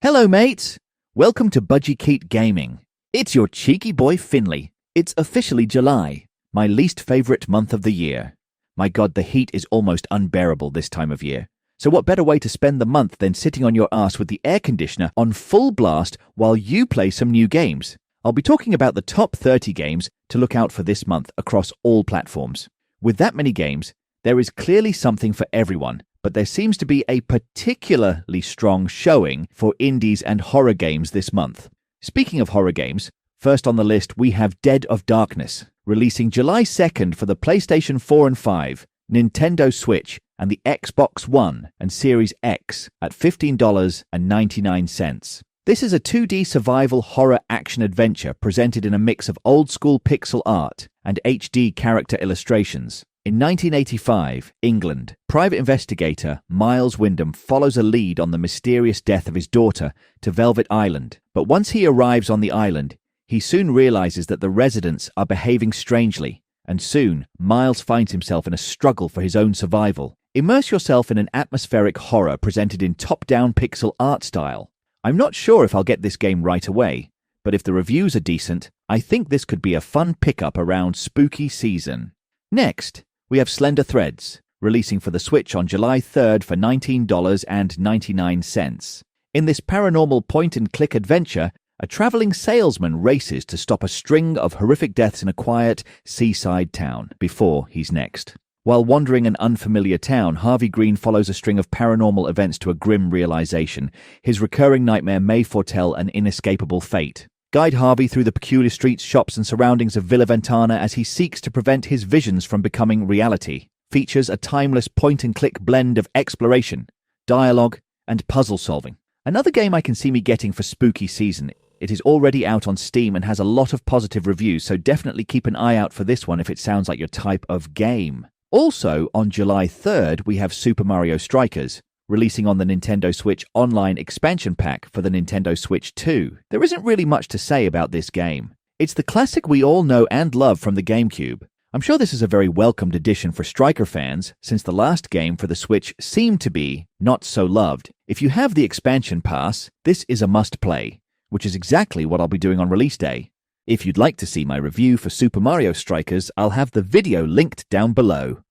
Hello, mates! Welcome to Budgie Gaming. It's your cheeky boy Finley. It's officially July, my least favorite month of the year. My God, the heat is almost unbearable this time of year. So what better way to spend the month than sitting on your ass with the air conditioner on full blast while you play some new games? I'll be talking about the top 30 games to look out for this month across all platforms. With that many games, there is clearly something for everyone, but there seems to be a particularly strong showing for indies and horror games this month. Speaking of horror games, first on the list we have Dead of Darkness, releasing July 2nd for the PlayStation 4 and 5, Nintendo Switch, and the Xbox One and Series X at $15.99. This is a 2D survival horror action-adventure presented in a mix of old-school pixel art and HD character illustrations. In 1985, England, private investigator Miles Wyndham follows a lead on the mysterious death of his daughter to Velvet Island. But once he arrives on the island, he soon realizes that the residents are behaving strangely, and soon Miles finds himself in a struggle for his own survival. Immerse yourself in an atmospheric horror presented in top-down pixel art style. I'm not sure if I'll get this game right away, but if the reviews are decent, I think this could be a fun pickup around spooky season. Next, we have Slender Threads, releasing for the Switch on July 3rd for $19.99. In this paranormal point-and-click adventure, a traveling salesman races to stop a string of horrific deaths in a quiet seaside town before he's next. While wandering an unfamiliar town, Harvey Green follows a string of paranormal events to a grim realization. His recurring nightmare may foretell an inescapable fate. Guide Harvey through the peculiar streets, shops, and surroundings of Villa Ventana as he seeks to prevent his visions from becoming reality. Features a timeless point-and-click blend of exploration, dialogue, and puzzle solving. Another game I can see me getting for spooky season. It is already out on Steam and has a lot of positive reviews, so definitely keep an eye out for this one if it sounds like your type of game. Also, on July 3rd, we have Super Mario Strikers, releasing on the Nintendo Switch Online expansion pack for the Nintendo Switch 2. There isn't really much to say about this game. It's the classic we all know and love from the GameCube. I'm sure this is a very welcomed addition for Striker fans, since the last game for the Switch seemed to be not so loved. If you have the expansion pass, this is a must-play, which is exactly what I'll be doing on release day. If you'd like to see my review for Super Mario Strikers, I'll have the video linked down below.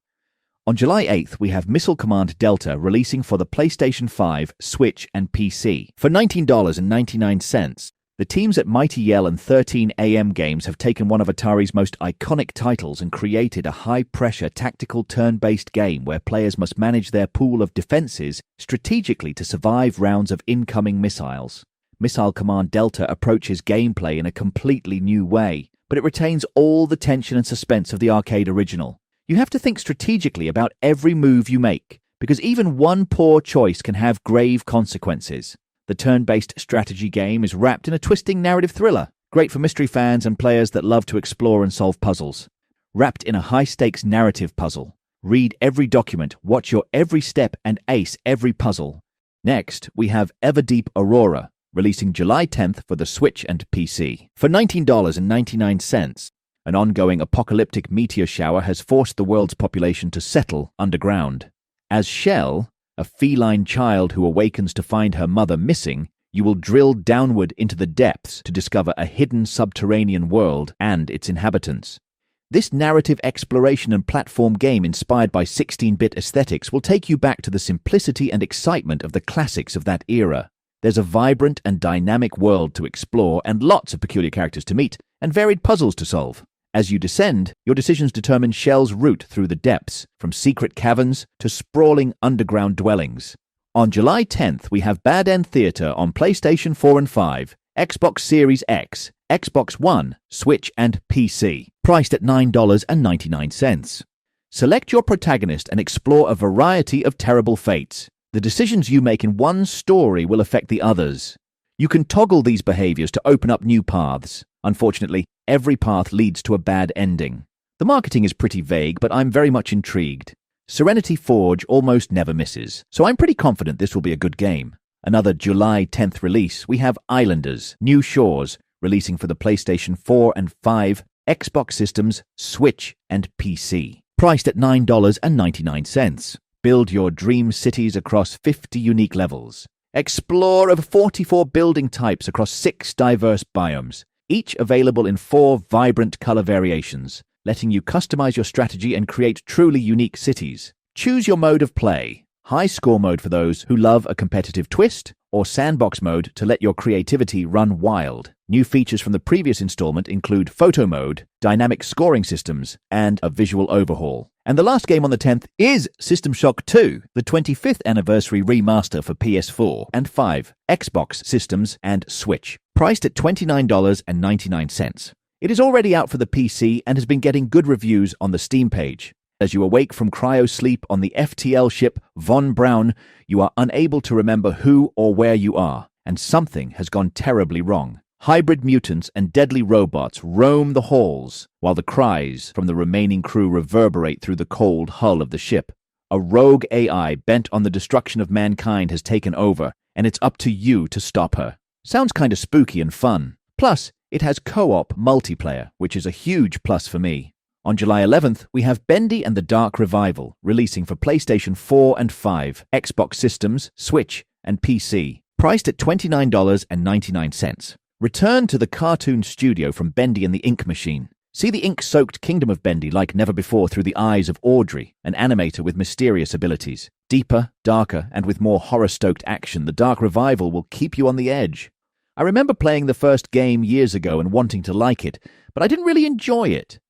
On July 8th, we have Missile Command Delta releasing for the PlayStation 5, Switch, and PC. For $19.99, the teams at Mighty Yell and 13AM Games have taken one of Atari's most iconic titles and created a high-pressure tactical turn-based game where players must manage their pool of defenses strategically to survive rounds of incoming missiles. Missile Command Delta approaches gameplay in a completely new way, but it retains all the tension and suspense of the arcade original. You have to think strategically about every move you make, because even one poor choice can have grave consequences. The turn-based strategy game is wrapped in a twisting narrative thriller, great for mystery fans and players that love to explore and solve puzzles. Wrapped in a high-stakes narrative puzzle, read every document, watch your every step, and ace every puzzle. Next, we have Everdeep Aurora, releasing July 10th for the Switch and PC. For $19.99, an ongoing apocalyptic meteor shower has forced the world's population to settle underground. As Shell, a feline child who awakens to find her mother missing, you will drill downward into the depths to discover a hidden subterranean world and its inhabitants. This narrative exploration and platform game inspired by 16-bit aesthetics will take you back to the simplicity and excitement of the classics of that era. There's a vibrant and dynamic world to explore and lots of peculiar characters to meet and varied puzzles to solve. As you descend, your decisions determine Shell's route through the depths, from secret caverns to sprawling underground dwellings. On July 10th, we have Bad End Theater on PlayStation 4 and 5, Xbox Series X, Xbox One, Switch, and PC, priced at $9.99. Select your protagonist and explore a variety of terrible fates. The decisions you make in one story will affect the others. You can toggle these behaviors to open up new paths. Unfortunately, every path leads to a bad ending. The marketing is pretty vague, but I'm very much intrigued. Serenity Forge almost never misses, so I'm pretty confident this will be a good game. Another July 10th release, we have Islanders, New Shores, releasing for the PlayStation 4 and 5, Xbox systems, Switch, and PC. Priced at $9.99. Build your dream cities across 50 unique levels. Explore over 44 building types across 6 diverse biomes, each available in 4 vibrant color variations, letting you customize your strategy and create truly unique cities. Choose your mode of play: high score mode for those who love a competitive twist, or sandbox mode to let your creativity run wild. New features from the previous installment include photo mode, dynamic scoring systems, and a visual overhaul. And the last game on the 10th is System Shock 2, the 25th anniversary remaster for PS4 and 5, Xbox systems, and Switch, priced at $29.99. It is already out for the PC and has been getting good reviews on the Steam page. As you awake from cryo-sleep on the FTL ship Von Braun, you are unable to remember who or where you are, and something has gone terribly wrong. Hybrid mutants and deadly robots roam the halls, while the cries from the remaining crew reverberate through the cold hull of the ship. A rogue AI bent on the destruction of mankind has taken over, and it's up to you to stop her. Sounds kinda spooky and fun. Plus, it has co-op multiplayer, which is a huge plus for me. On July 11th, we have Bendy and the Dark Revival, releasing for PlayStation 4 and 5, Xbox systems, Switch, and PC, priced at $29.99. Return to the cartoon studio from Bendy and the Ink Machine. See the ink-soaked kingdom of Bendy like never before through the eyes of Audrey, an animator with mysterious abilities. Deeper, darker, and with more horror-stoked action, the Dark Revival will keep you on the edge. I remember playing the first game years ago and wanting to like it, but I didn't really enjoy it.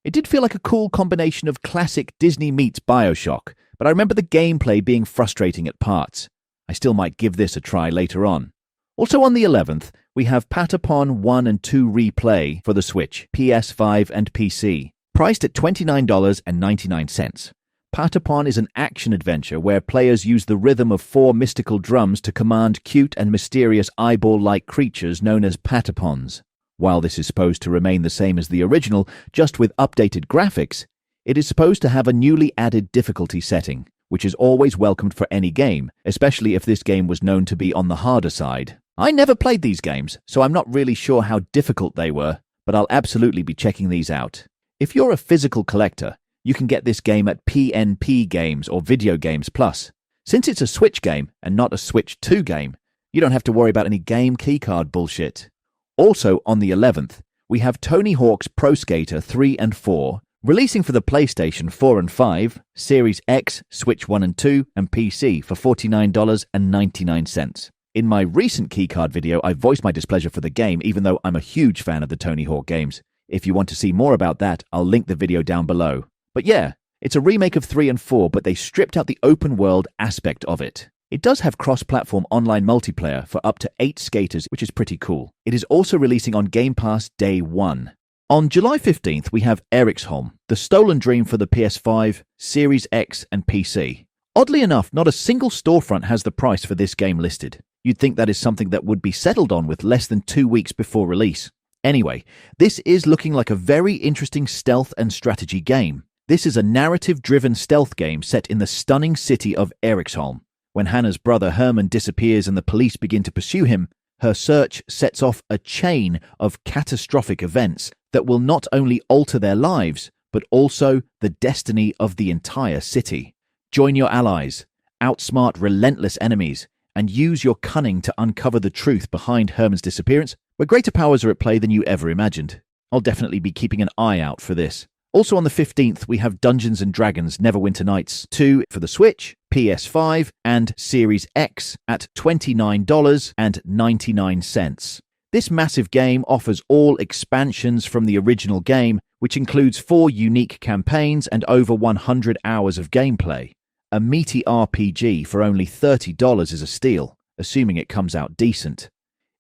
It did feel like a cool combination of classic Disney meets BioShock, but I remember the gameplay being frustrating at parts. I still might give this a try later on. Also on the 11th, we have Patapon 1 and 2 Replay for the Switch, PS5 and PC, priced at $29.99. Patapon is an action-adventure where players use the rhythm of 4 mystical drums to command cute and mysterious eyeball-like creatures known as Patapons. While this is supposed to remain the same as the original, just with updated graphics, it is supposed to have a newly added difficulty setting, which is always welcomed for any game, especially if this game was known to be on the harder side. I never played these games, so I'm not really sure how difficult they were, but I'll absolutely be checking these out. If you're a physical collector, you can get this game at PNP Games or Video Games Plus. Since it's a Switch game and not a Switch 2 game, you don't have to worry about any game keycard bullshit. Also on the 11th, we have Tony Hawk's Pro Skater 3 and 4, releasing for the PlayStation 4 and 5, Series X, Switch 1 and 2, and PC for $49.99. In my recent keycard video, I voiced my displeasure for the game, even though I'm a huge fan of the Tony Hawk games. If you want to see more about that, I'll link the video down below. But yeah, it's a remake of 3 and 4, but they stripped out the open world aspect of it. It does have cross-platform online multiplayer for up to 8 skaters, which is pretty cool. It is also releasing on Game Pass Day 1. On July 15th, we have Eriksholm, the stolen dream for the PS5, Series X, and PC. Oddly enough, not a single storefront has the price for this game listed. You'd think that is something that would be settled on with less than 2 weeks before release. Anyway, this is looking like a very interesting stealth and strategy game. This is a narrative-driven stealth game set in the stunning city of Eriksholm. When Hannah's brother Herman disappears and the police begin to pursue him, her search sets off a chain of catastrophic events that will not only alter their lives, but also the destiny of the entire city. Join your allies, outsmart relentless enemies, and use your cunning to uncover the truth behind Herman's disappearance, where greater powers are at play than you ever imagined. I'll definitely be keeping an eye out for this. Also on the 15th, we have Dungeons & Dragons Neverwinter Nights 2 for the Switch, PS5, and Series X at $29.99. This massive game offers all expansions from the original game, which includes 4 unique campaigns and over 100 hours of gameplay. A meaty RPG for only $30 is a steal, assuming it comes out decent.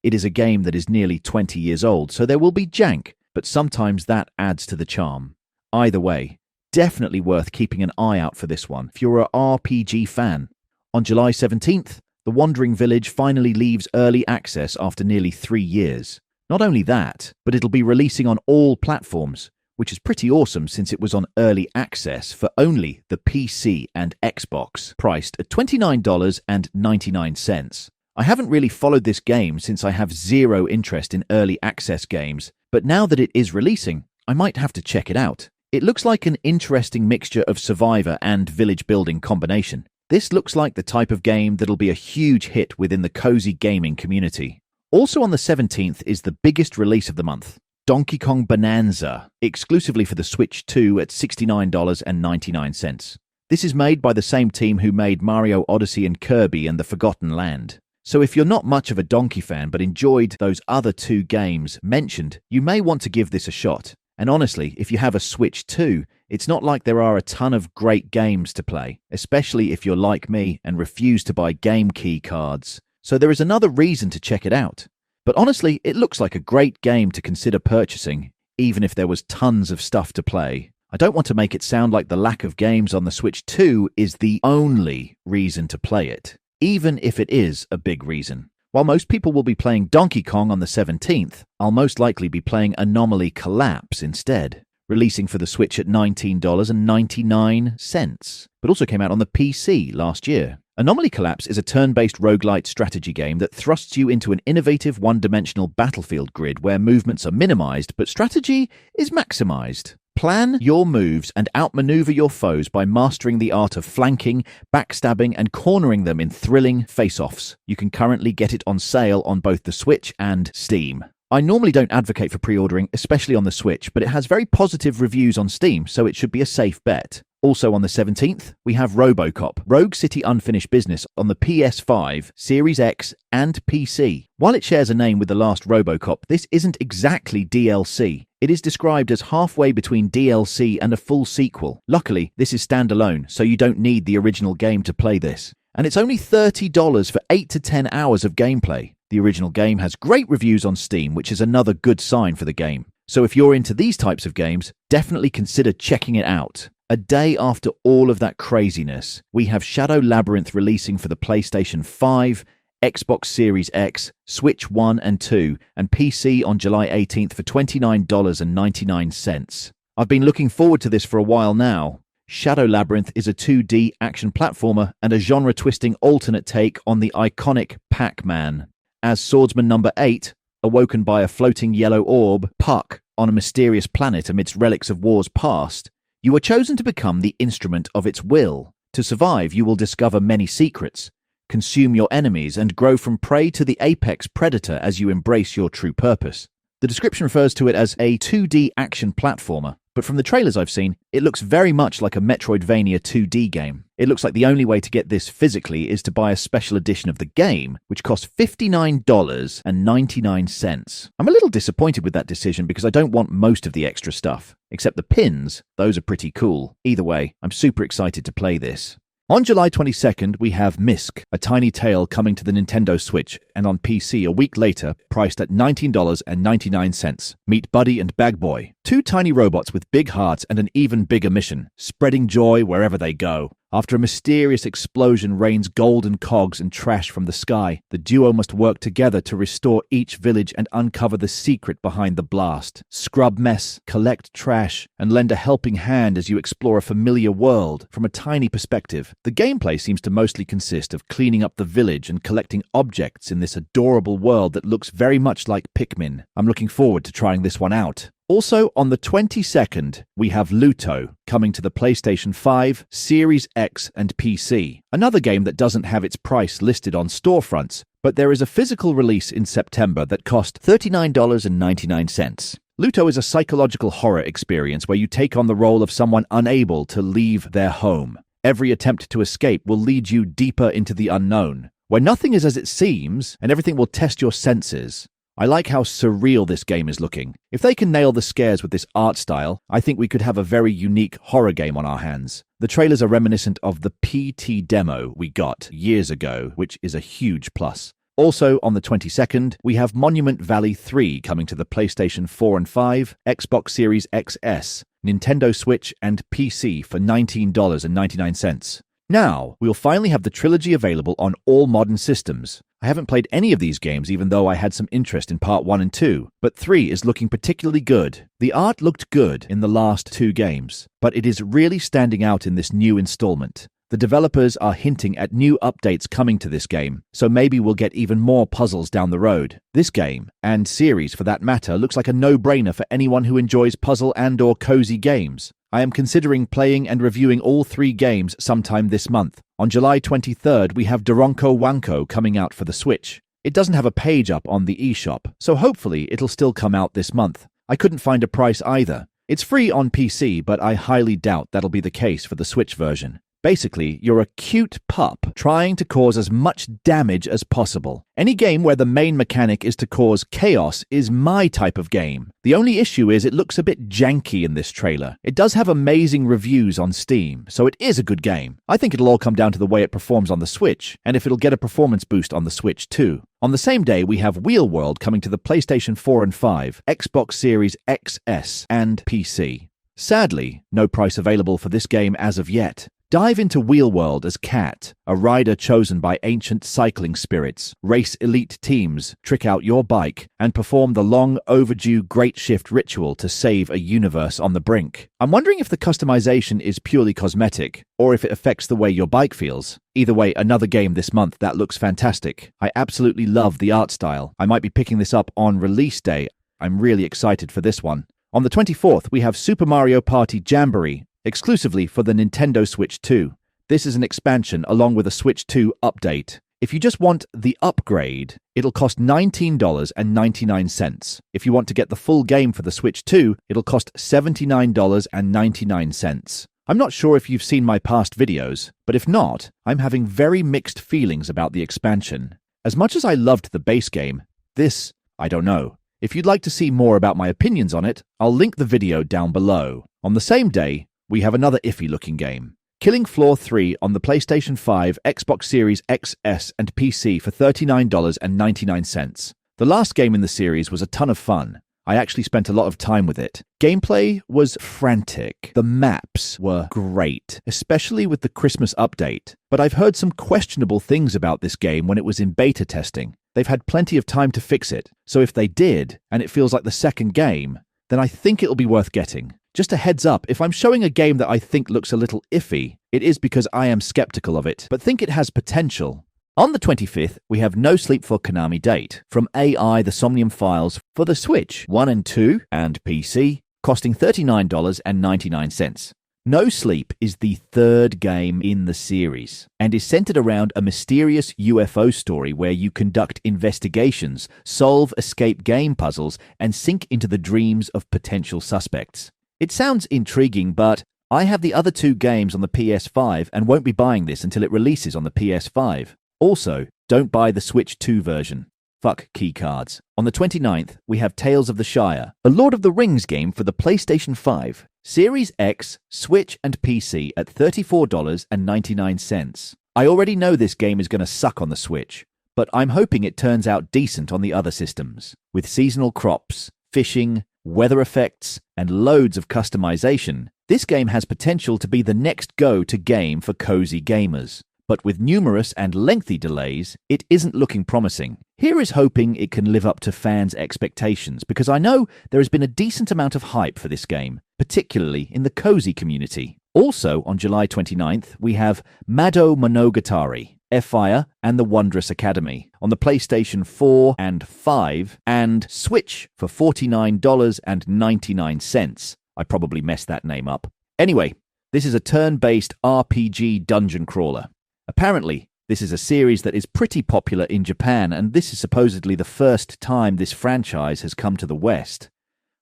It is a game that is nearly 20 years old, so there will be jank, but sometimes that adds to the charm. Either way, definitely worth keeping an eye out for this one if you're an RPG fan. On July 17th, The Wandering Village finally leaves early access after nearly 3 years. Not only that, but it'll be releasing on all platforms, which is pretty awesome since it was on early access for only the PC and Xbox, priced at $29.99. I haven't really followed this game since I have zero interest in early access games, but now that it is releasing, I might have to check it out. It looks like an interesting mixture of survivor and village building combination. This looks like the type of game that'll be a huge hit within the cozy gaming community. Also on the 17th is the biggest release of the month, Donkey Kong Bonanza, exclusively for the Switch 2 at $69.99. This is made by the same team who made Mario Odyssey and Kirby and the Forgotten Land. So if you're not much of a Donkey fan but enjoyed those other two games mentioned, you may want to give this a shot. And honestly, if you have a Switch 2, it's not like there are a ton of great games to play, especially if you're like me and refuse to buy game key cards. So there is another reason to check it out. But honestly, it looks like a great game to consider purchasing, even if there was tons of stuff to play. I don't want to make it sound like the lack of games on the Switch 2 is the only reason to play it, even if it is a big reason. While most people will be playing Donkey Kong on the 17th, I'll most likely be playing Anomaly Collapse instead, releasing for the Switch at $19.99, but also came out on the PC last year. Anomaly Collapse is a turn-based roguelite strategy game that thrusts you into an innovative one-dimensional battlefield grid where movements are minimized but strategy is maximized. Plan your moves and outmaneuver your foes by mastering the art of flanking, backstabbing, and cornering them in thrilling face-offs. You can currently get it on sale on both the Switch and Steam. I normally don't advocate for pre-ordering, especially on the Switch, but it has very positive reviews on Steam, so it should be a safe bet. Also on the 17th, we have RoboCop, Rogue City Unfinished Business on the PS5, Series X, and PC. While it shares a name with the last RoboCop, this isn't exactly DLC. It is described as halfway between DLC and a full sequel. Luckily, this is standalone, so you don't need the original game to play this. And it's only $30 for 8 to 10 hours of gameplay. The original game has great reviews on Steam, which is another good sign for the game. So if you're into these types of games, definitely consider checking it out. A day after all of that craziness, we have Shadow Labyrinth releasing for the PlayStation 5, Xbox Series X, Switch 1 and 2, and PC on July 18th for $29.99. I've been looking forward to this for a while now. Shadow Labyrinth is a 2D action platformer and a genre-twisting alternate take on the iconic Pac-Man. As Swordsman number 8, awoken by a floating yellow orb, Puck, on a mysterious planet amidst relics of wars past, you are chosen to become the instrument of its will. To survive, you will discover many secrets, consume your enemies, and grow from prey to the apex predator as you embrace your true purpose. The description refers to it as a 2D action platformer, but from the trailers I've seen, it looks very much like a Metroidvania 2D game. It looks like the only way to get this physically is to buy a special edition of the game, which costs $59.99. I'm a little disappointed with that decision because I don't want most of the extra stuff, except the pins. Those are pretty cool. Either way, I'm super excited to play this. On July 22nd, we have Mysk, A Tiny Tale coming to the Nintendo Switch, and on PC a week later, priced at $19.99. Meet Buddy and Bag Boy, two tiny robots with big hearts and an even bigger mission, spreading joy wherever they go. After a mysterious explosion rains golden cogs and trash from the sky, the duo must work together to restore each village and uncover the secret behind the blast. Scrub mess, collect trash, and lend a helping hand as you explore a familiar world from a tiny perspective. The gameplay seems to mostly consist of cleaning up the village and collecting objects in this adorable world that looks very much like Pikmin. I'm looking forward to trying this one out. Also, on the 22nd, we have Luto, coming to the PlayStation 5, Series X, and PC. Another game that doesn't have its price listed on storefronts, but there is a physical release in September that cost $39.99. Luto is a psychological horror experience where you take on the role of someone unable to leave their home. Every attempt to escape will lead you deeper into the unknown, where nothing is as it seems, and everything will test your senses. I like how surreal this game is looking. If they can nail the scares with this art style, I think we could have a very unique horror game on our hands. The trailers are reminiscent of the PT demo we got years ago, which is a huge plus. Also, on the 22nd, we have Monument Valley 3 coming to the PlayStation 4 and 5, Xbox Series XS, Nintendo Switch, and PC for $19.99. Now, we'll finally have the trilogy available on all modern systems. I haven't played any of these games even though I had some interest in Part 1 and 2, but 3 is looking particularly good. The art looked good in the last 2 games, but it is really standing out in this new installment. The developers are hinting at new updates coming to this game, so maybe we'll get even more puzzles down the road. This game, and series for that matter, looks like a no-brainer for anyone who enjoys puzzle and/or cozy games. I am considering playing and reviewing all 3 games sometime this month. On July 23rd, we have Doronko Wanko coming out for the Switch. It doesn't have a page up on the eShop, so hopefully it'll still come out this month. I couldn't find a price either. It's free on PC, but I highly doubt that'll be the case for the Switch version. Basically, you're a cute pup trying to cause as much damage as possible. Any game where the main mechanic is to cause chaos is my type of game. The only issue is it looks a bit janky in this trailer. It does have amazing reviews on Steam, so it is a good game. I think it'll all come down to the way it performs on the Switch, and if it'll get a performance boost on the Switch too. On the same day, we have Wheel World coming to the PlayStation 4 and 5, Xbox Series XS, and PC. Sadly, no price available for this game as of yet. Dive into Wheel World as Cat, a rider chosen by ancient cycling spirits, race elite teams, trick out your bike, and perform the long overdue Great Shift ritual to save a universe on the brink. I'm wondering if the customization is purely cosmetic, or if it affects the way your bike feels. Either way, another game this month that looks fantastic. I absolutely love the art style. I might be picking this up on release day. I'm really excited for this one. On the 24th, we have Super Mario Party Jamboree, exclusively for the Nintendo Switch 2. This is an expansion along with a Switch 2 update. If you just want the upgrade, it'll cost $19.99. If you want to get the full game for the Switch 2, it'll cost $79.99. I'm not sure if you've seen my past videos, but if not, I'm having very mixed feelings about the expansion. As much as I loved the base game, this, I don't know. If you'd like to see more about my opinions on it, I'll link the video down below. On the same day, we have another iffy-looking game. Killing Floor 3 on the PlayStation 5, Xbox Series XS, and PC for $39.99. The last game in the series was a ton of fun. I actually spent a lot of time with it. Gameplay was frantic. The maps were great, especially with the Christmas update. But I've heard some questionable things about this game when it was in beta testing. They've had plenty of time to fix it. So if they did, and it feels like the second game, then I think it'll be worth getting. Just a heads up, if I'm showing a game that I think looks a little iffy, it is because I am skeptical of it, but think it has potential. On the 25th, we have No Sleep for Konami Date from AI The Somnium Files for the Switch 1 and 2 and PC, costing $39.99. No Sleep is the third game in the series and is centered around a mysterious UFO story where you conduct investigations, solve escape game puzzles, and sink into the dreams of potential suspects. It sounds intriguing, but I have the other 2 games on the PS5 and won't be buying this until it releases on the PS5. Also, don't buy the Switch 2 version. Fuck keycards. On the 29th, we have Tales of the Shire, a Lord of the Rings game for the PlayStation 5, Series X, Switch, and PC at $34.99. I already know this game is going to suck on the Switch, but I'm hoping it turns out decent on the other systems. With seasonal crops, fishing, weather effects, and loads of customization, this game has potential to be the next go-to game for cozy gamers. But with numerous and lengthy delays, it isn't looking promising. Here is hoping it can live up to fans' expectations, because I know there has been a decent amount of hype for this game, particularly in the cozy community. Also, on July 29th, we have Mado Monogatari, Fire, and the Wondrous Academy on the PlayStation 4 and 5 and Switch for $49.99. I probably messed that name up. Anyway, this is a turn-based RPG dungeon crawler. Apparently, this is a series that is pretty popular in Japan, and this is supposedly the first time this franchise has come to the West.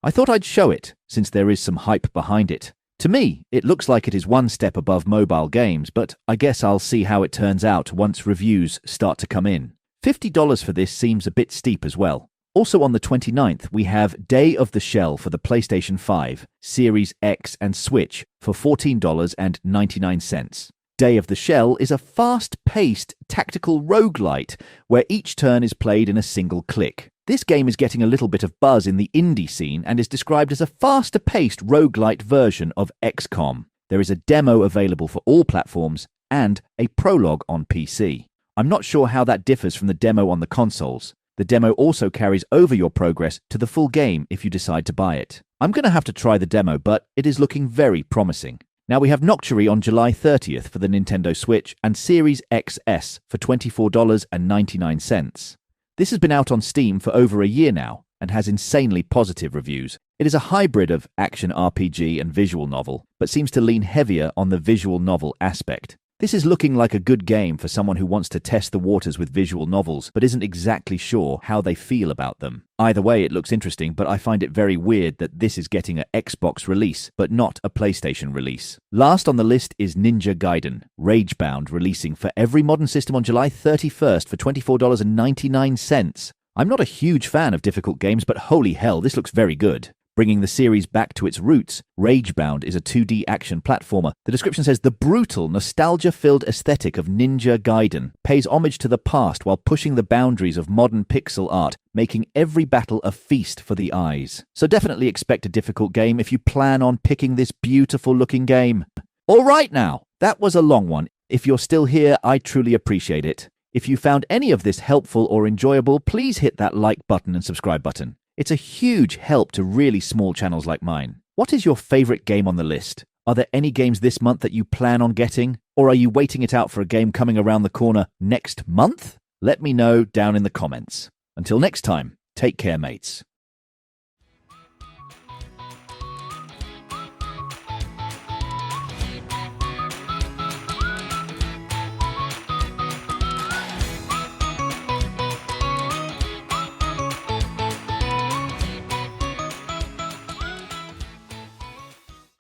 I thought I'd show it, since there is some hype behind it. To me, it looks like it is one step above mobile games, but I guess I'll see how it turns out once reviews start to come in. $50 for this seems a bit steep as well. Also on the 29th, we have Day of the Shell for the PlayStation 5, Series X and Switch for $14.99. Day of the Shell is a fast-paced tactical roguelite where each turn is played in a single click. This game is getting a little bit of buzz in the indie scene and is described as a faster-paced roguelite version of XCOM. There is a demo available for all platforms and a prologue on PC. I'm not sure how that differs from the demo on the consoles. The demo also carries over your progress to the full game if you decide to buy it. I'm going to have to try the demo, but it is looking very promising. Now we have Nocturne on July 30th for the Nintendo Switch and Series XS for $24.99. This has been out on Steam for over a year now and has insanely positive reviews. It is a hybrid of action RPG and visual novel, but seems to lean heavier on the visual novel aspect. This is looking like a good game for someone who wants to test the waters with visual novels, but isn't exactly sure how they feel about them. Either way, it looks interesting, but I find it very weird that this is getting an Xbox release, but not a PlayStation release. Last on the list is Ninja Gaiden, Ragebound, releasing for every modern system on July 31st for $24.99. I'm not a huge fan of difficult games, but holy hell, this looks very good. Bringing the series back to its roots, Ragebound is a 2D action platformer. The description says, the brutal, nostalgia-filled aesthetic of Ninja Gaiden pays homage to the past while pushing the boundaries of modern pixel art, making every battle a feast for the eyes. So definitely expect a difficult game if you plan on picking this beautiful-looking game. All right now, that was a long one. If you're still here, I truly appreciate it. If you found any of this helpful or enjoyable, please hit that like button and subscribe button. It's a huge help to really small channels like mine. What is your favorite game on the list? Are there any games this month that you plan on getting? Or are you waiting it out for a game coming around the corner next month? Let me know down in the comments. Until next time, take care, mates.